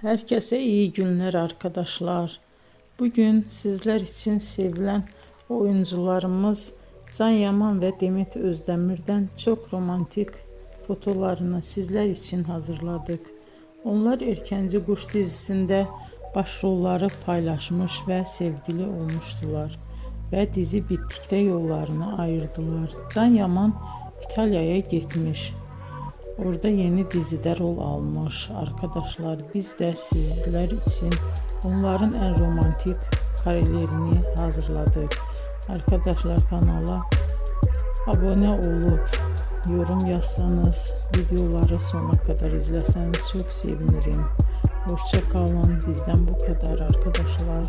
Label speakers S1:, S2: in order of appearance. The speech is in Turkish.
S1: Herkese iyi günler arkadaşlar. Bugün sizler için sevilen oyuncularımız Can Yaman ve Demet Özdemir'den çok romantik fotolarını sizler için hazırladık. Onlar Erkenci Kuş dizisinde başrolları paylaşmış ve sevgili olmuştular. Ve dizi bittikte yollarını ayırdılar. Can Yaman İtalya'ya gitmiş. Orada yeni dizide rol almış arkadaşlar. Biz de sizler için onların en romantik karelerini hazırladık. Arkadaşlar kanala abone olup yorum yazsanız, videoları sona kadar izleseniz çok sevinirim. Hoşça kalın. Bizden bu kadar arkadaşlar.